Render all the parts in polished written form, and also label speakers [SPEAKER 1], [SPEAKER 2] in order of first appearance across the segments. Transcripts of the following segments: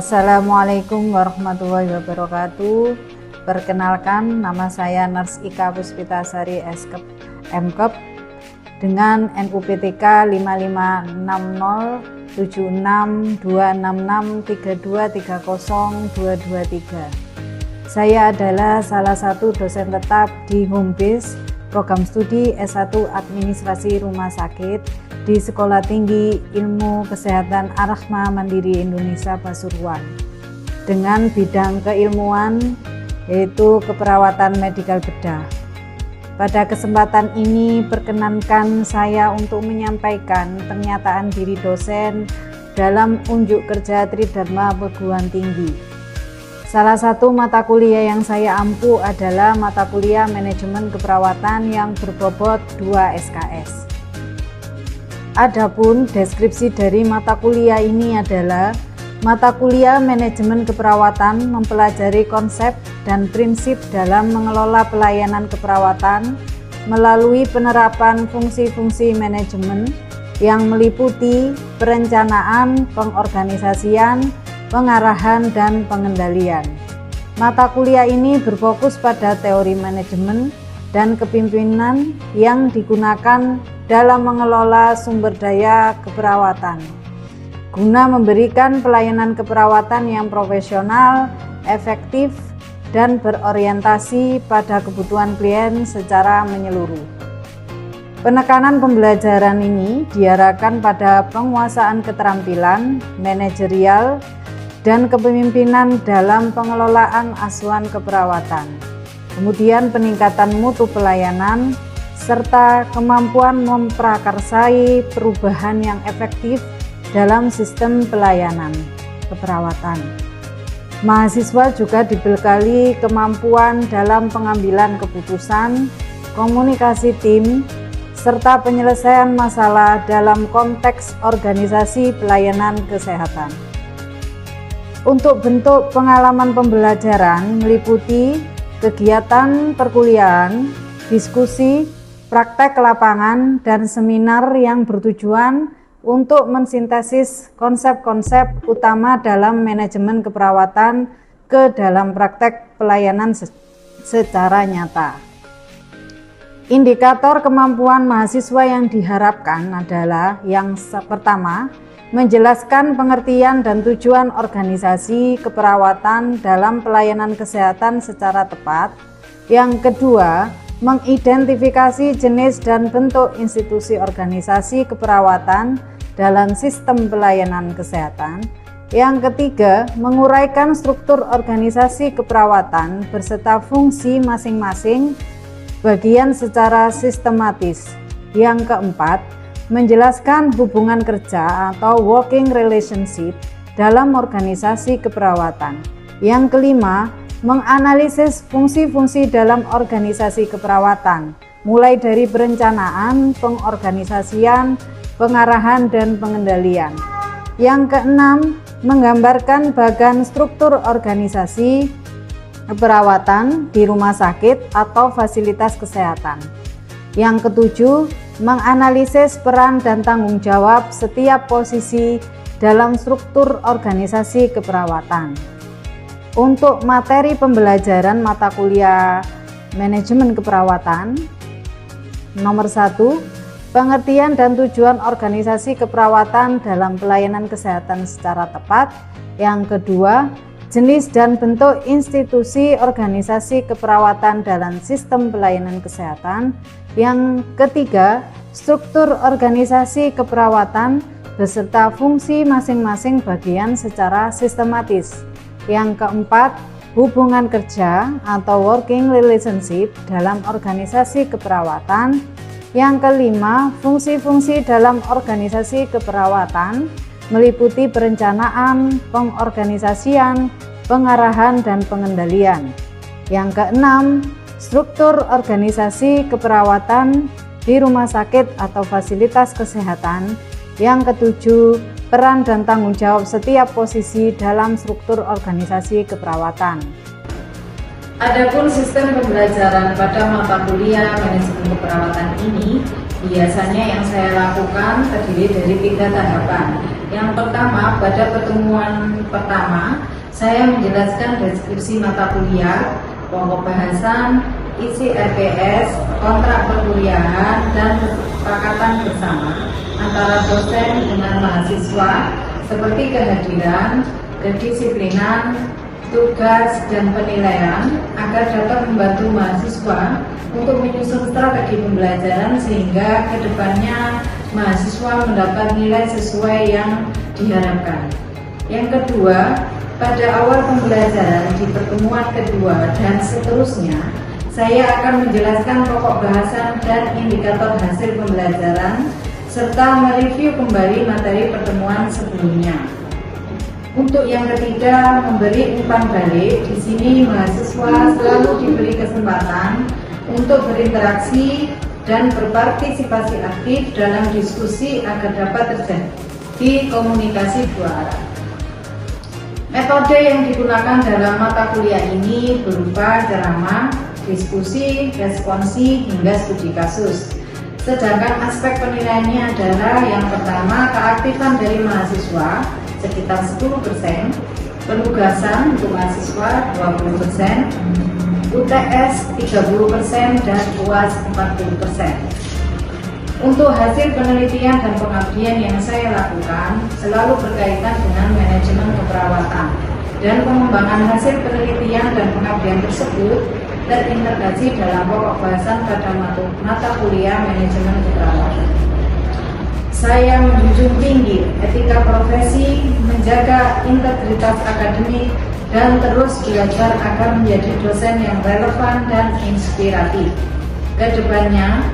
[SPEAKER 1] Assalamualaikum warahmatullahi wabarakatuh. Perkenalkan, nama saya Nurse Ika Puspitasari Eskep MKep dengan NUPTK 55607626323023. Saya adalah salah satu dosen tetap di Home Base Program Studi S1 Administrasi Rumah Sakit di Sekolah Tinggi Ilmu Kesehatan Ar-Rahma Mandiri Indonesia Pasuruan dengan bidang keilmuan yaitu keperawatan medikal bedah. Pada kesempatan ini perkenankan saya untuk menyampaikan pernyataan diri dosen dalam unjuk kerja Tridharma Perguruan Tinggi. Salah satu mata kuliah yang saya ampu adalah mata kuliah manajemen keperawatan yang berbobot 2 SKS. Adapun deskripsi dari mata kuliah ini adalah mata kuliah manajemen keperawatan mempelajari konsep dan prinsip dalam mengelola pelayanan keperawatan melalui penerapan fungsi-fungsi manajemen yang meliputi perencanaan, pengorganisasian, pengarahan, dan pengendalian. Mata kuliah ini berfokus pada teori manajemen dan kepemimpinan yang digunakan dalam mengelola sumber daya keperawatan guna memberikan pelayanan keperawatan yang profesional, efektif, dan berorientasi pada kebutuhan klien secara menyeluruh. Penekanan pembelajaran ini diarahkan pada penguasaan keterampilan manajerial dan kepemimpinan dalam pengelolaan asuhan keperawatan, kemudian peningkatan mutu pelayanan, serta kemampuan memprakarsai perubahan yang efektif dalam sistem pelayanan keperawatan. Mahasiswa juga dibekali kemampuan dalam pengambilan keputusan, komunikasi tim, serta penyelesaian masalah dalam konteks organisasi pelayanan kesehatan. Untuk bentuk pengalaman pembelajaran meliputi kegiatan perkuliahan, diskusi, praktek lapangan, dan seminar yang bertujuan untuk mensintesis konsep-konsep utama dalam manajemen keperawatan ke dalam praktek pelayanan secara nyata. Indikator kemampuan mahasiswa yang diharapkan adalah yang pertama, menjelaskan pengertian dan tujuan organisasi keperawatan dalam pelayanan kesehatan secara tepat. Yang kedua, mengidentifikasi jenis dan bentuk institusi organisasi keperawatan dalam sistem pelayanan kesehatan. Yang ketiga, menguraikan struktur organisasi keperawatan beserta fungsi masing-masing bagian secara sistematis. Yang keempat, menjelaskan hubungan kerja atau working relationship dalam organisasi keperawatan. Yang kelima, menganalisis fungsi-fungsi dalam organisasi keperawatan, mulai dari perencanaan, pengorganisasian, pengarahan, dan pengendalian. Yang keenam, menggambarkan bagan struktur organisasi keperawatan di rumah sakit atau fasilitas kesehatan. Yang ketujuh, menganalisis peran dan tanggung jawab setiap posisi dalam struktur organisasi keperawatan. Untuk materi pembelajaran mata kuliah manajemen keperawatan, nomor 1, pengertian dan tujuan organisasi keperawatan dalam pelayanan kesehatan secara tepat. Yang kedua, jenis dan bentuk institusi organisasi keperawatan dalam sistem pelayanan kesehatan. Yang ketiga, struktur organisasi keperawatan beserta fungsi masing-masing bagian secara sistematis. Yang keempat, hubungan kerja atau working relationship dalam organisasi keperawatan. Yang kelima, fungsi-fungsi dalam organisasi keperawatan meliputi perencanaan, pengorganisasian, pengarahan, dan pengendalian. Yang keenam, struktur organisasi keperawatan di rumah sakit atau fasilitas kesehatan. Yang ketujuh, peran dan tanggung jawab setiap posisi dalam struktur organisasi keperawatan. Adapun sistem pembelajaran pada mata kuliah manajemen keperawatan ini Biasanya yang saya lakukan terdiri dari 3 tahapan. Yang pertama, pada pertemuan pertama, saya menjelaskan deskripsi mata kuliah, pokok bahasan, isi RPS, kontrak perkuliahan, dan kesepakatan bersama antara dosen dengan mahasiswa seperti kehadiran, kedisiplinan, tugas, dan penilaian agar dapat membantu mahasiswa untuk menyusun strategi pembelajaran sehingga kedepannya mahasiswa mendapat nilai sesuai yang diharapkan. Yang kedua, pada awal pembelajaran di pertemuan kedua dan seterusnya, saya akan menjelaskan pokok bahasan dan indikator hasil pembelajaran serta mereview kembali materi pertemuan sebelumnya. Untuk yang ketiga, memberi umpan balik. Di sini mahasiswa selalu diberi kesempatan untuk berinteraksi dan berpartisipasi aktif dalam diskusi agar dapat terjadi komunikasi dua arah. Metode yang digunakan dalam mata kuliah ini berupa ceramah, diskusi, responsi, hingga studi kasus. Sedangkan aspek penilaiannya adalah yang pertama, keaktifan dari mahasiswa sekitar 10%, penugasan untuk mahasiswa 20%, UTS 30%, dan UAS 40%. Untuk hasil penelitian dan pengabdian yang saya lakukan selalu berkaitan dengan manajemen keperawatan, dan pengembangan hasil penelitian dan pengabdian tersebut terintegrasi dalam pokok bahasan pada mata kuliah manajemen keperawatan. Saya menjunjung tinggi etika profesi, menjaga integritas akademik, dan terus belajar agar menjadi dosen yang relevan dan inspiratif. Kedepannya,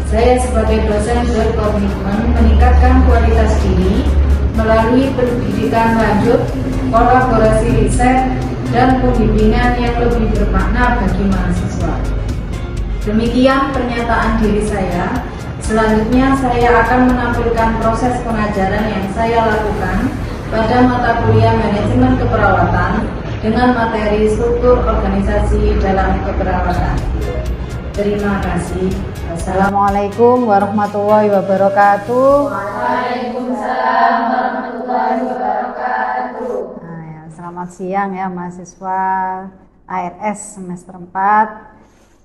[SPEAKER 1] saya sebagai dosen berkomitmen meningkatkan kualitas diri melalui pendidikan lanjut, kolaborasi riset, dan pembimbingan yang lebih bermakna bagi mahasiswa. Demikian pernyataan diri saya. Selanjutnya saya akan menampilkan proses pengajaran yang saya lakukan pada mata kuliah manajemen keperawatan dengan materi struktur organisasi dalam keperawatan. Terima kasih. Assalamualaikum warahmatullahi wabarakatuh.
[SPEAKER 2] Waalaikumsalam warahmatullahi wabarakatuh.
[SPEAKER 1] Selamat siang ya mahasiswa ARS semester 4.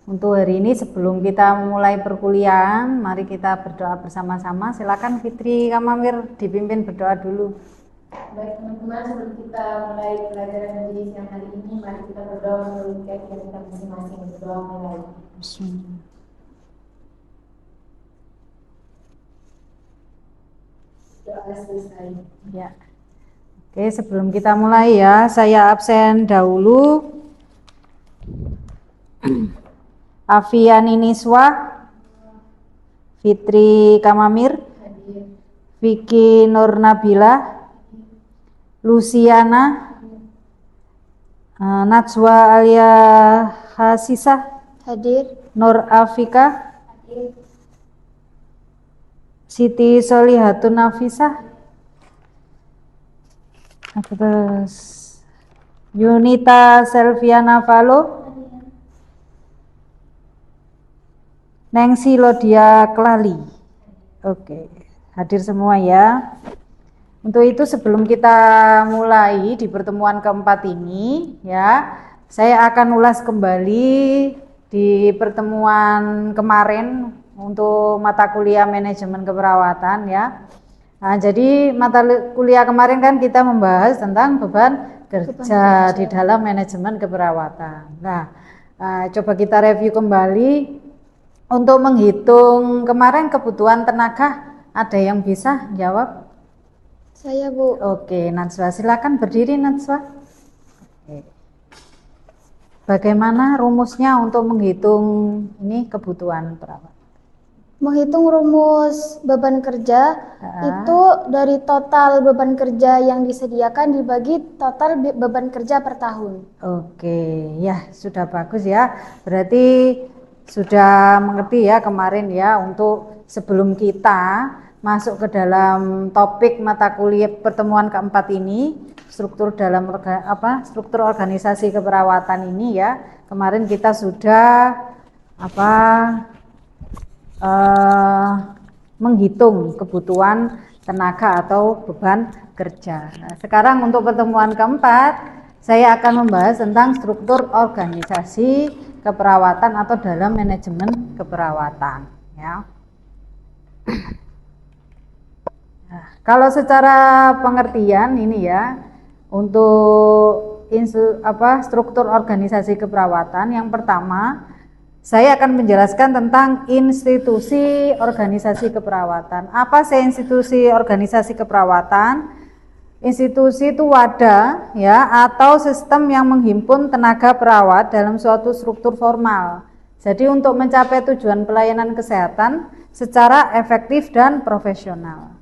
[SPEAKER 1] Untuk hari ini sebelum kita memulai perkuliahan, mari kita berdoa bersama-sama. Silakan Fitri Kamamir dipimpin berdoa dulu.
[SPEAKER 2] Baik teman-teman, sebelum kita mulai pelajaran di siang hari ini, mari kita berdoa menurut keyakinan kita masing-masing. Berdoa mulai.
[SPEAKER 1] Bismillah.
[SPEAKER 2] Doa selesai.
[SPEAKER 1] Ya. Oke, sebelum kita mulai ya, saya absen dahulu. Afiani Niswa, Fitri Kamamir, Vicky Nur Nabila, Luciana, Najwa Alia Hasisah,
[SPEAKER 2] Hadir.
[SPEAKER 1] Nur Afika,
[SPEAKER 2] Hadir.
[SPEAKER 1] Siti Solihatun Nafisah, terus Yunita Selviana Valo, Nengsi Lodia Klali. Oke, hadir semua ya. Untuk itu sebelum kita mulai di pertemuan keempat ini ya, saya akan ulas kembali di pertemuan kemarin untuk mata kuliah manajemen keperawatan ya. Nah, jadi mata kuliah kemarin kan kita membahas tentang beban kerja di dalam manajemen keperawatan. Nah, coba kita review kembali. Untuk menghitung kemarin kebutuhan tenaga, ada yang bisa jawab?
[SPEAKER 2] Saya, Bu.
[SPEAKER 1] Oke, Najwa silakan berdiri Najwa. Oke. Bagaimana rumusnya untuk menghitung ini kebutuhan perawat?
[SPEAKER 2] Menghitung rumus beban kerja itu dari total beban kerja yang disediakan dibagi total beban kerja per tahun.
[SPEAKER 1] Oke, ya sudah bagus ya. Berarti sudah mengerti ya kemarin ya, untuk sebelum kita masuk ke dalam topik mata kuliah pertemuan keempat ini, struktur dalam struktur organisasi keperawatan ini ya. Kemarin kita sudah menghitung kebutuhan tenaga atau beban kerja. Nah, sekarang untuk pertemuan keempat, saya akan membahas tentang struktur organisasi keperawatan atau dalam manajemen keperawatan. Ya. Nah, kalau secara pengertian ini ya, untuk struktur organisasi keperawatan, yang pertama saya akan menjelaskan tentang institusi organisasi keperawatan. Apa sih institusi organisasi keperawatan? Institusi itu wadah ya, atau sistem yang menghimpun tenaga perawat dalam suatu struktur formal. Jadi untuk mencapai tujuan pelayanan kesehatan secara efektif dan profesional.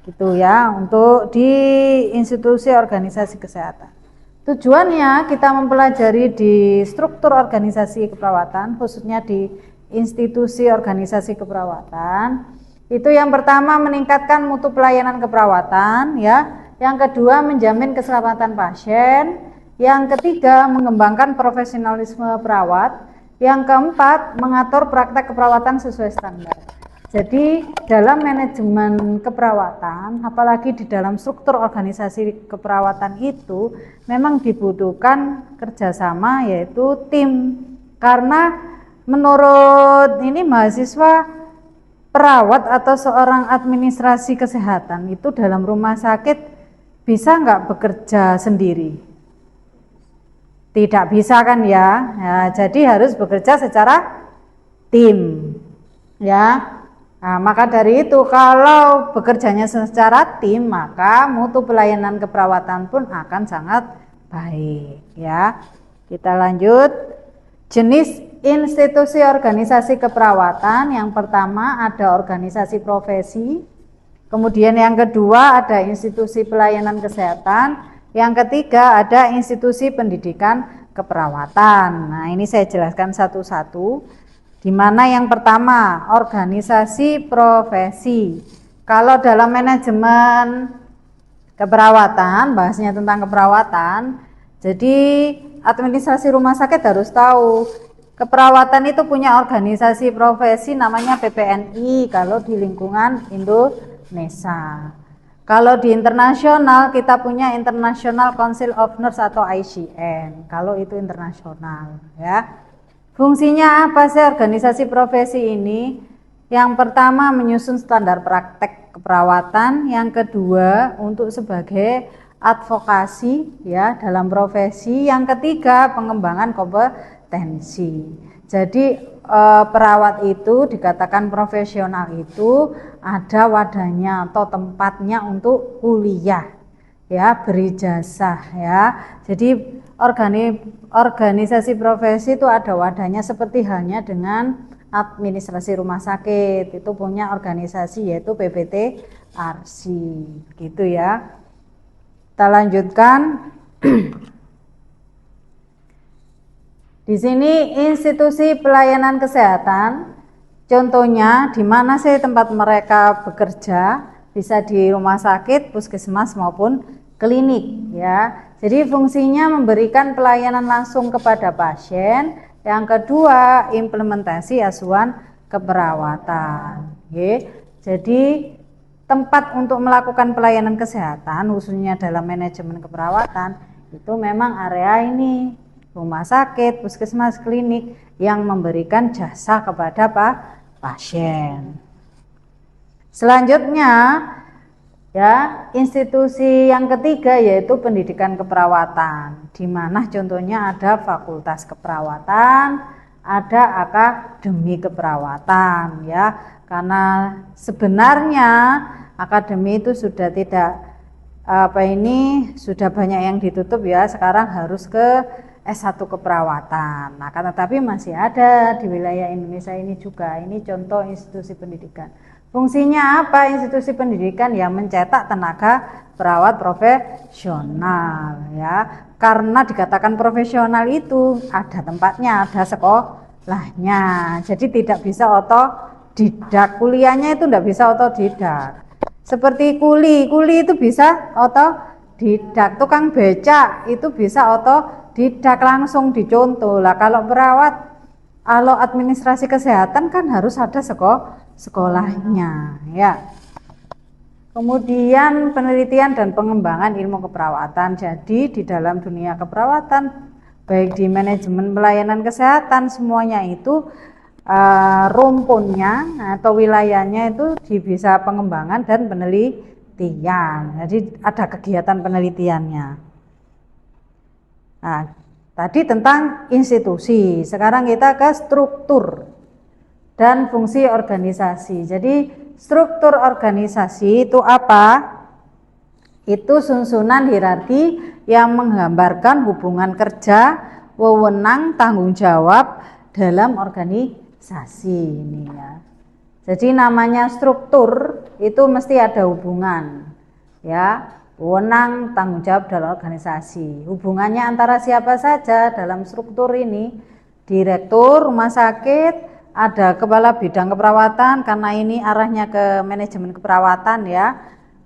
[SPEAKER 1] Gitu ya, untuk di institusi organisasi kesehatan. Tujuannya kita mempelajari di struktur organisasi keperawatan, khususnya di institusi organisasi keperawatan. Itu yang pertama meningkatkan mutu pelayanan keperawatan ya. Yang kedua menjamin keselamatan pasien. Yang ketiga mengembangkan profesionalisme perawat. Yang keempat mengatur praktek keperawatan sesuai standar. Jadi dalam manajemen keperawatan, apalagi di dalam struktur organisasi keperawatan itu memang dibutuhkan kerjasama, yaitu tim. Karena menurut ini mahasiswa, perawat atau seorang administrasi kesehatan itu dalam rumah sakit bisa nggak bekerja sendiri? Tidak bisa kan ya? Ya, jadi harus bekerja secara tim ya. Nah, maka dari itu kalau bekerjanya secara tim, maka mutu pelayanan keperawatan pun akan sangat baik ya. Kita lanjut. Jenis institusi organisasi keperawatan, yang pertama ada organisasi profesi, kemudian yang kedua ada institusi pelayanan kesehatan, yang ketiga ada institusi pendidikan keperawatan. Nah, ini saya jelaskan satu-satu. Di mana yang pertama organisasi profesi. Kalau dalam manajemen keperawatan, bahasnya tentang keperawatan, jadi administrasi rumah sakit harus tahu keperawatan itu punya organisasi profesi namanya PPNI kalau di lingkungan Indonesia. Kalau di internasional kita punya International Council of Nurse atau ICN, kalau itu internasional ya. Fungsinya apa sih organisasi profesi ini? Yang pertama menyusun standar praktek keperawatan, yang kedua untuk sebagai advokasi ya dalam profesi, yang ketiga pengembangan kompetensi. Jadi perawat itu dikatakan profesional itu ada wadahnya atau tempatnya untuk kuliah ya, berijazah ya. Jadi organisasi profesi itu ada wadahnya seperti halnya dengan administrasi rumah sakit itu punya organisasi yaitu PPT-RC gitu ya. Kita lanjutkan. Di sini institusi pelayanan kesehatan, contohnya di mana sih tempat mereka bekerja, bisa di rumah sakit, puskesmas maupun klinik ya. Jadi fungsinya memberikan pelayanan langsung kepada pasien. Yang kedua implementasi asuhan keperawatan. Jadi tempat untuk melakukan pelayanan kesehatan khususnya dalam manajemen keperawatan itu memang area ini, rumah sakit, puskesmas, klinik yang memberikan jasa kepada pasien. Selanjutnya ya, institusi yang ketiga yaitu pendidikan keperawatan, di mana contohnya ada fakultas keperawatan, ada akademi keperawatan ya. Karena sebenarnya akademi itu sudah tidak sudah banyak yang ditutup ya, sekarang harus ke S1 keperawatan. Nah, tetapi masih ada di wilayah Indonesia ini juga. Ini contoh institusi pendidikan. Fungsinya apa institusi pendidikan? Ya mencetak tenaga perawat profesional ya. Karena dikatakan profesional itu ada tempatnya, ada sekolahnya. Jadi tidak bisa otodidak. Kuliahnya itu tidak bisa otodidak. Seperti kuli itu bisa otodidak. Tukang becak itu bisa otodidak langsung dicontoh. Lah kalau perawat Kalau administrasi kesehatan kan harus ada sekolahnya ya. Kemudian penelitian dan pengembangan ilmu keperawatan. Jadi di dalam dunia keperawatan, baik di manajemen pelayanan kesehatan, semuanya itu rumpunnya atau wilayahnya itu bisa pengembangan dan penelitian. Jadi ada kegiatan penelitiannya. Nah, tadi tentang institusi, sekarang kita ke struktur dan fungsi organisasi. Jadi struktur organisasi itu apa? Itu susunan hierarki yang menggambarkan hubungan kerja, wewenang, tanggung jawab dalam organisasi ini ya. Jadi namanya struktur itu mesti ada hubungan ya. Wewenang, tanggung jawab dalam organisasi. Hubungannya antara siapa saja dalam struktur ini? Direktur rumah sakit, ada kepala bidang keperawatan karena ini arahnya ke manajemen keperawatan ya.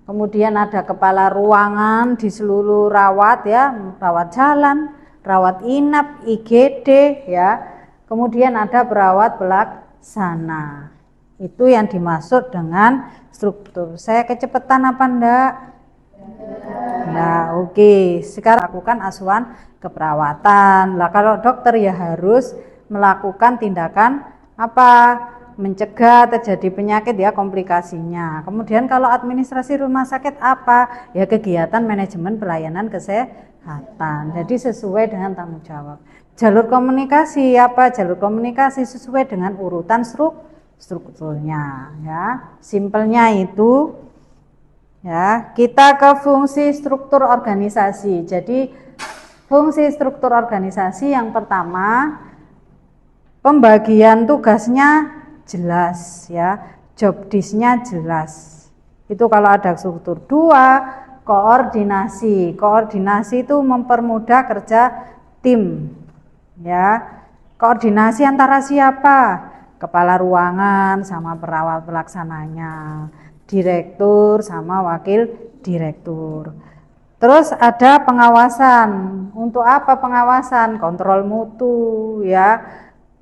[SPEAKER 1] Kemudian ada kepala ruangan di seluruh rawat ya, rawat jalan, rawat inap, IGD ya. Kemudian ada perawat pelaksana. Itu yang dimaksud dengan struktur. Saya kecepatan apa enggak? Nah, oke. Sekarang lakukan asuhan keperawatan. Lah kalau dokter ya harus melakukan tindakan apa? Mencegah terjadi penyakit ya, komplikasinya. Kemudian kalau administrasi rumah sakit apa? Ya kegiatan manajemen pelayanan kesehatan. Jadi sesuai dengan tanggung jawab. Jalur komunikasi apa? Jalur komunikasi sesuai dengan urutan strukturnya ya. Simpelnya itu ya, kita ke fungsi struktur organisasi. Jadi fungsi struktur organisasi yang pertama, pembagian tugasnya jelas ya, job disk-nya jelas. Itu kalau ada struktur. Dua, koordinasi. Koordinasi itu mempermudah kerja tim ya. Koordinasi antara siapa? Kepala ruangan sama perawat pelaksananya, direktur sama wakil direktur. Terus ada pengawasan. Untuk apa pengawasan? Kontrol mutu ya.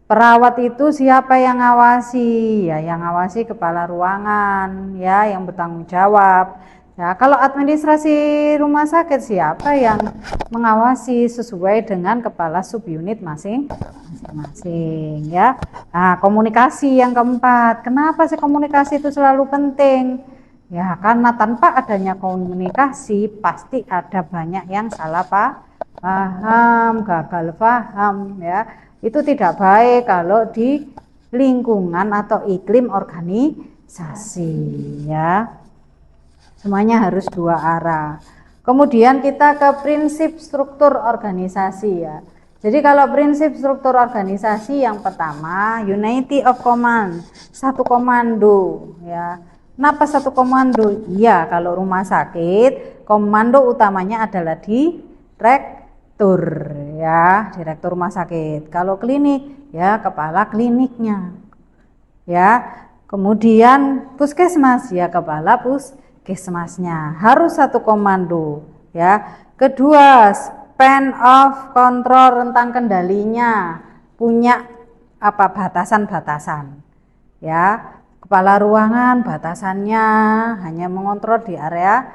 [SPEAKER 1] Perawat itu siapa yang ngawasi? Ya yang ngawasi kepala ruangan ya, yang bertanggung jawab. Ya, kalau administrasi rumah sakit siapa yang mengawasi sesuai dengan kepala subunit masing-masing ya. Nah, komunikasi yang keempat. Kenapa sih komunikasi itu selalu penting? Ya, karena tanpa adanya komunikasi pasti ada banyak yang salah paham, gagal paham ya. Itu tidak baik kalau di lingkungan atau iklim organisasi ya. Semuanya harus dua arah. Kemudian kita ke prinsip struktur organisasi ya. Jadi kalau prinsip struktur organisasi yang pertama, unity of command, satu komando ya. Kenapa satu komando? Ya, kalau rumah sakit, komando utamanya adalah direktur ya, direktur rumah sakit. Kalau klinik ya kepala kliniknya. Ya. Kemudian puskesmas ya kepala puskesmasnya. Harus satu komando ya. Kedua, span of control, rentang kendalinya punya apa batasan-batasan ya. Kepala ruangan batasannya hanya mengontrol di area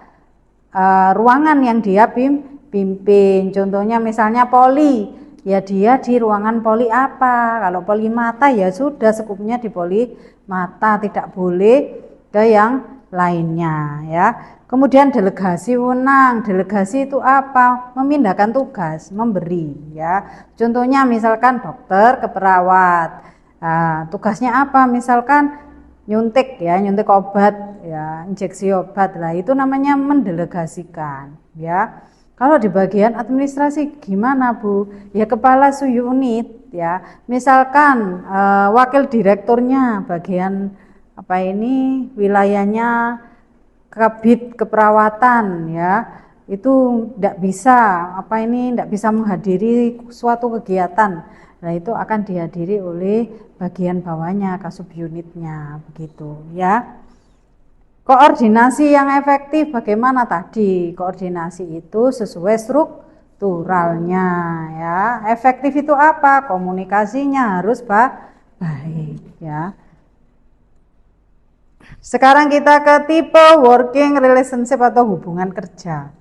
[SPEAKER 1] ruangan yang dia pimpin. Contohnya misalnya poli, ya dia di ruangan poli apa? Kalau poli mata ya sudah skupnya di poli mata, tidak boleh ke yang lainnya ya. Kemudian delegasi wewenang. Delegasi itu apa? Memindahkan tugas, memberi ya. Contohnya misalkan dokter ke perawat. Nah, tugasnya apa? Misalkan nyuntik ya, nyuntik obat ya, injeksi obat lah, itu namanya mendelegasikan ya. Kalau di bagian administrasi gimana Bu? Ya kepala subunit ya, misalkan wakil direkturnya bagian apa ini wilayahnya kabid keperawatan ya, itu tidak bisa tidak bisa menghadiri suatu kegiatan. Nah itu akan dihadiri oleh bagian bawahnya, kasubunitnya begitu ya. Koordinasi yang efektif bagaimana tadi? Koordinasi itu sesuai strukturalnya ya. Efektif itu apa? Komunikasinya harus baik ya. Sekarang kita ke tipe working relationship atau hubungan kerja.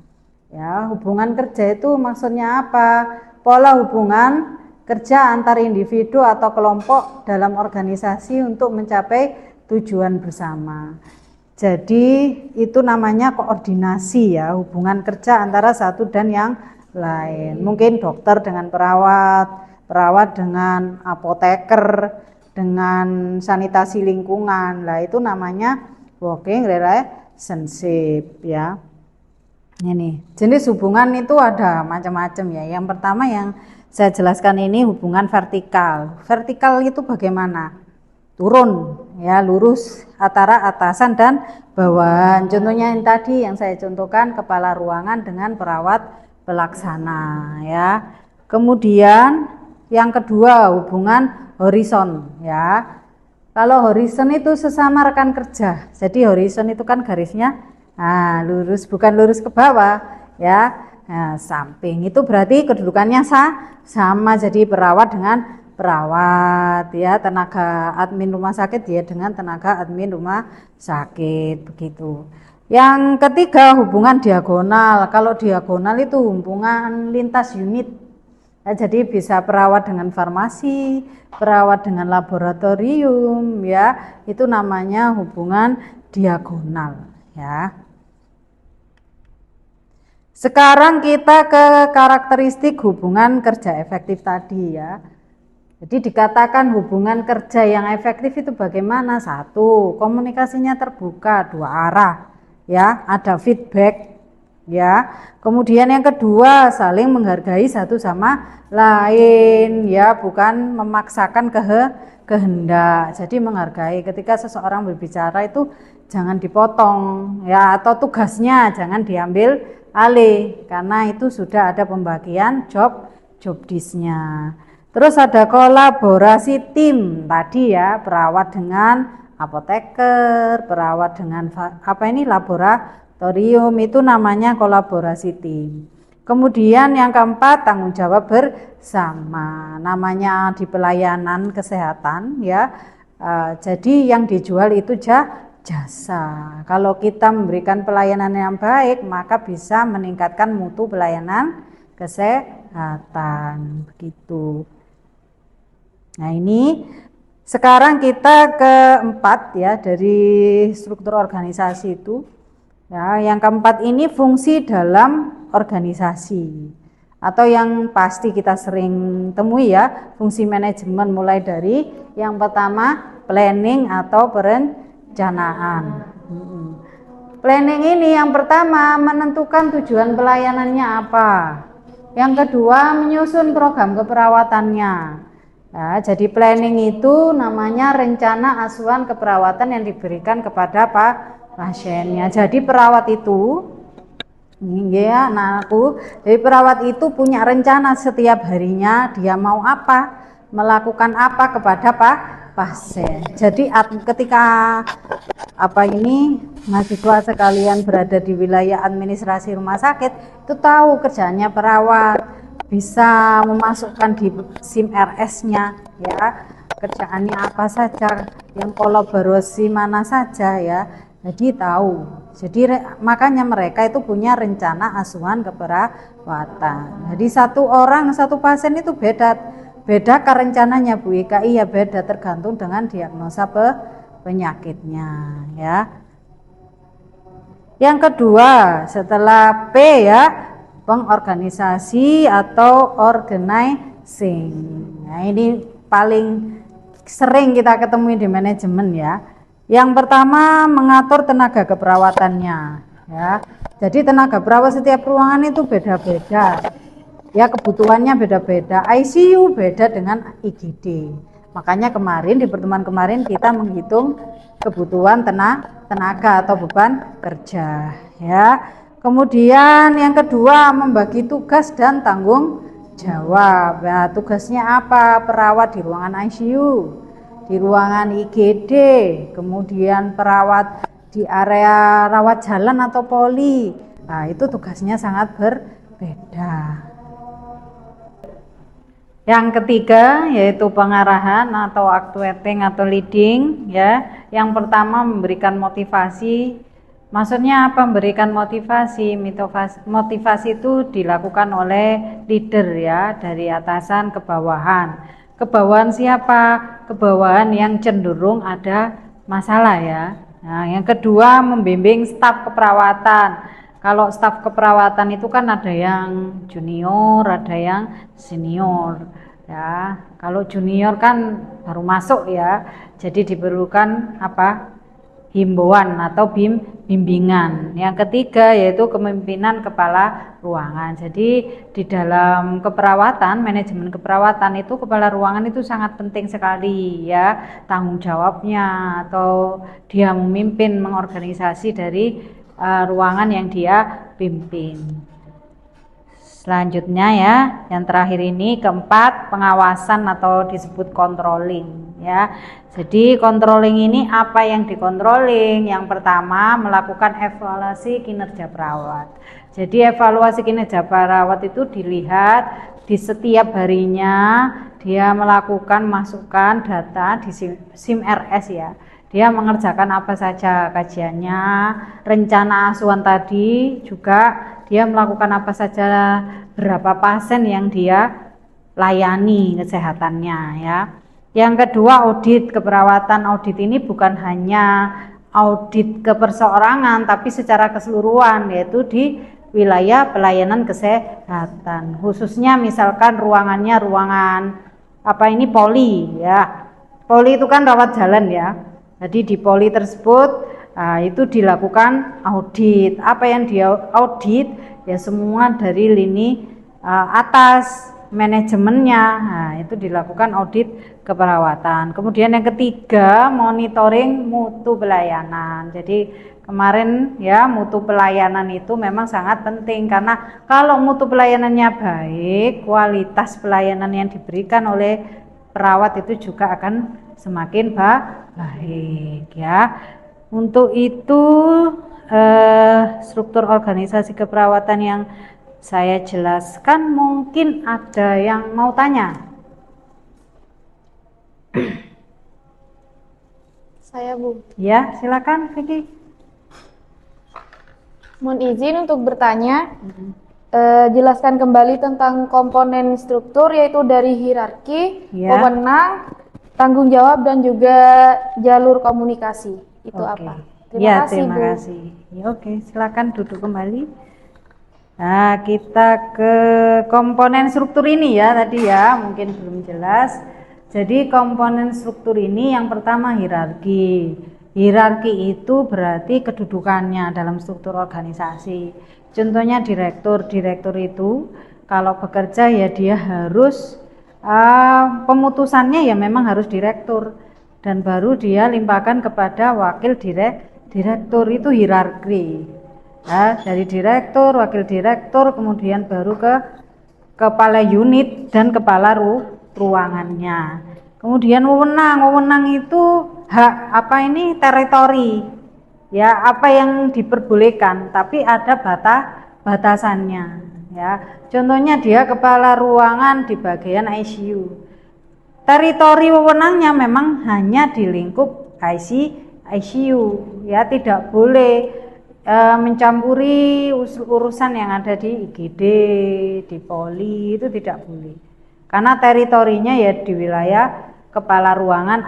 [SPEAKER 1] Ya, hubungan kerja itu maksudnya apa? Pola hubungan kerja antar individu atau kelompok dalam organisasi untuk mencapai tujuan bersama. Jadi itu namanya koordinasi ya, hubungan kerja antara satu dan yang lain. Mungkin dokter dengan perawat, perawat dengan apoteker, dengan sanitasi lingkungan. Lah itu namanya working relationship ya. Ini jenis hubungan itu ada macam-macam ya. Yang pertama yang saya jelaskan ini hubungan vertikal. Vertikal itu bagaimana? Turun ya, lurus antara atasan dan bawahan. Contohnya yang tadi yang saya contohkan, kepala ruangan dengan perawat pelaksana ya. Kemudian yang kedua hubungan horizon ya. Kalau horizon itu sesama rekan kerja. Jadi horizon itu kan garisnya lurus, bukan lurus ke bawah ya. Nah, samping itu berarti kedudukannya sama, jadi perawat dengan perawat ya, tenaga admin rumah sakit dia dengan tenaga admin rumah sakit begitu. Yang ketiga hubungan diagonal. Kalau diagonal itu hubungan lintas unit. Ya, jadi bisa perawat dengan farmasi, perawat dengan laboratorium ya. Itu namanya hubungan diagonal ya. Sekarang kita ke karakteristik hubungan kerja efektif tadi ya. Jadi dikatakan hubungan kerja yang efektif itu bagaimana? Satu, komunikasinya terbuka dua arah ya, ada feedback ya. Kemudian yang kedua, saling menghargai satu sama lain ya, bukan memaksakan kehendak. Jadi menghargai, ketika seseorang berbicara itu jangan dipotong ya, atau tugasnya jangan diambil alih, karena itu sudah ada pembagian job disk-nya. Terus ada kolaborasi tim tadi ya, perawat dengan apoteker, perawat dengan laboratorium, itu namanya kolaborasi tim. Kemudian yang keempat, tanggung jawab bersama, namanya di pelayanan kesehatan ya. Jadi yang dijual itu jasa. Kalau kita memberikan pelayanan yang baik, maka bisa meningkatkan mutu pelayanan kesehatan begitu. Nah, ini sekarang kita keempat ya, dari struktur organisasi itu ya. Yang keempat ini fungsi dalam organisasi, atau yang pasti kita sering temui ya, fungsi manajemen, mulai dari yang pertama planning atau perencanaan. Planning ini yang pertama menentukan tujuan pelayanannya apa. Yang kedua menyusun program keperawatannya. Ya, jadi planning itu namanya rencana asuhan keperawatan yang diberikan kepada pasiennya. Jadi perawat itu, ya anakku, jadi perawat itu punya rencana setiap harinya dia mau apa, melakukan apa kepada pasien. Jadi ketika mahasiswa sekalian berada di wilayah administrasi rumah sakit, itu tahu kerjaannya perawat, bisa memasukkan di SIM RS-nya ya, kerjaannya apa saja, yang kolaborasi mana saja ya. Jadi tahu. Jadi makanya mereka itu punya rencana asuhan keperawatan. Jadi satu pasien itu beda rencananya Bu Ika, iya beda, tergantung dengan diagnosa penyakitnya ya. Yang kedua setelah P ya, pengorganisasi atau organizing. Nah, ini paling sering kita ketemui di manajemen ya. Yang pertama mengatur tenaga keperawatannya ya. Jadi tenaga perawat setiap ruangan itu beda-beda. Ya, kebutuhannya beda-beda. ICU beda dengan IGD. Makanya di pertemuan kemarin kita menghitung kebutuhan tenaga atau beban kerja ya. Kemudian yang kedua membagi tugas dan tanggung jawab. Nah, tugasnya apa? Perawat di ruangan ICU, di ruangan IGD, kemudian perawat di area rawat jalan atau poli. Nah, itu tugasnya sangat berbeda Yang ketiga yaitu pengarahan atau actuating atau leading ya. Yang pertama memberikan motivasi. Maksudnya apa memberikan motivasi? Motivasi itu dilakukan oleh leader ya, dari atasan ke bawahan. Ke bawahan siapa? Ke bawahan yang cenderung ada masalah ya. Nah, yang kedua membimbing staf keperawatan. Kalau staf keperawatan itu kan ada yang junior, ada yang senior ya. Kalau junior kan baru masuk ya, jadi diperlukan apa? Himbauan atau bimbingan. Yang ketiga yaitu kepemimpinan kepala ruangan. Jadi di dalam keperawatan, manajemen keperawatan itu kepala ruangan itu sangat penting sekali ya, tanggung jawabnya atau dia memimpin mengorganisasi dari ruangan yang dia pimpin. Selanjutnya ya, yang terakhir ini keempat, pengawasan atau disebut controlling ya. Jadi controlling ini apa yang dikontrolling? Yang pertama melakukan evaluasi kinerja perawat. Jadi evaluasi kinerja perawat itu dilihat di setiap harinya dia melakukan masukan data di SIM-RS ya. Dia mengerjakan apa saja kajiannya, rencana asuhan tadi juga dia melakukan apa saja, berapa pasien yang dia layani kesehatannya ya. Yang kedua audit keperawatan. Audit ini bukan hanya audit keperseorangan tapi secara keseluruhan, yaitu di wilayah pelayanan kesehatan. Khususnya misalkan ruangannya ruangan poli ya. Poli itu kan rawat jalan ya. Jadi di poli tersebut itu dilakukan audit. Apa yang dia audit ya semua dari lini atas manajemennya. Nah, itu dilakukan audit keperawatan. Kemudian yang ketiga monitoring mutu pelayanan. Jadi kemarin ya mutu pelayanan itu memang sangat penting karena kalau mutu pelayanannya baik, kualitas pelayanan yang diberikan oleh perawat itu juga akan semakin baik ya. Untuk itu struktur organisasi keperawatan yang saya jelaskan, mungkin ada yang mau tanya?
[SPEAKER 2] Saya Bu.
[SPEAKER 1] Ya silakan Vicky.
[SPEAKER 2] Mohon izin untuk bertanya. Jelaskan kembali tentang komponen struktur, yaitu dari hierarki,
[SPEAKER 1] ya.
[SPEAKER 2] Wewenang, tanggung jawab dan juga jalur komunikasi. Itu apa?
[SPEAKER 1] Terima kasih. Ya, oke, silakan duduk kembali. Nah, kita ke komponen struktur ini ya tadi ya, mungkin belum jelas. Jadi komponen struktur ini yang pertama hierarki. Hierarki itu berarti kedudukannya dalam struktur organisasi. Contohnya direktur itu kalau bekerja ya dia harus pemutusannya ya memang harus direktur dan baru dia limpahkan kepada wakil direktur, itu hierarki. Ya, dari direktur, wakil direktur, kemudian baru ke kepala unit dan kepala ruangannya. Kemudian wewenang itu hak teritori. Ya, apa yang diperbolehkan, tapi ada batasannya ya. Contohnya dia kepala ruangan di bagian ICU. Teritori wewenangnya memang hanya di lingkup ICU ya, tidak boleh mencampuri urusan yang ada di IGD, di poli, itu tidak boleh. Karena teritorinya ya di wilayah kepala ruangan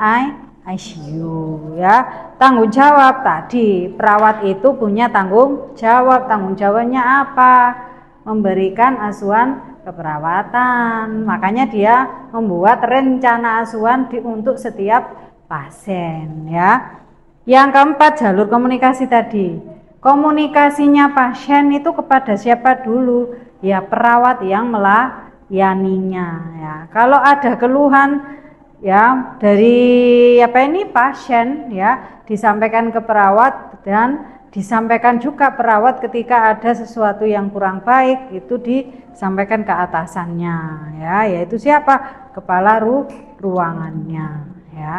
[SPEAKER 1] ICU ya. Tanggung jawab tadi, perawat itu punya tanggung jawabnya apa? Memberikan asuhan keperawatan. Makanya dia membuat rencana asuhan untuk setiap pasien ya. Yang keempat jalur komunikasi tadi. Komunikasinya pasien itu kepada siapa dulu? Ya perawat yang melayaninya ya. Kalau ada keluhan ya dari pasien ya disampaikan ke perawat dan disampaikan juga perawat ketika ada sesuatu yang kurang baik itu disampaikan ke atasannya ya, yaitu siapa? Kepala ruangannya ya.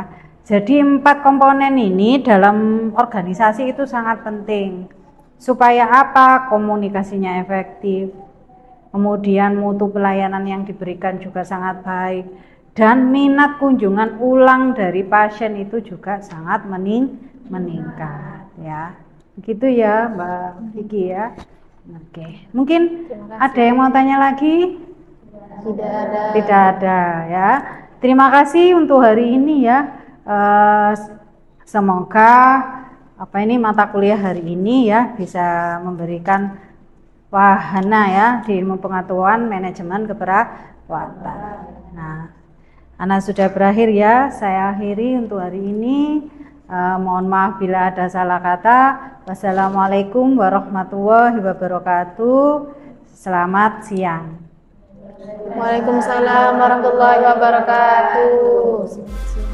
[SPEAKER 1] Jadi 4 komponen ini dalam organisasi itu sangat penting supaya apa? Komunikasinya efektif, kemudian mutu pelayanan yang diberikan juga sangat baik, dan minat kunjungan ulang dari pasien itu juga sangat meningkat ya. Begitu ya Mbak Vicky ya. Oke, mungkin ada yang mau tanya lagi? Tidak ada ya. Terima kasih untuk hari ini ya. Semoga mata kuliah hari ini ya bisa memberikan wahana ya di ilmu pengetahuan manajemen keperawatan. Nah, Ana sudah berakhir ya. Saya akhiri untuk hari ini. Mohon maaf bila ada salah kata. Wassalamualaikum warahmatullahi wabarakatuh. Selamat siang.
[SPEAKER 2] Waalaikumsalam warahmatullahi wabarakatuh.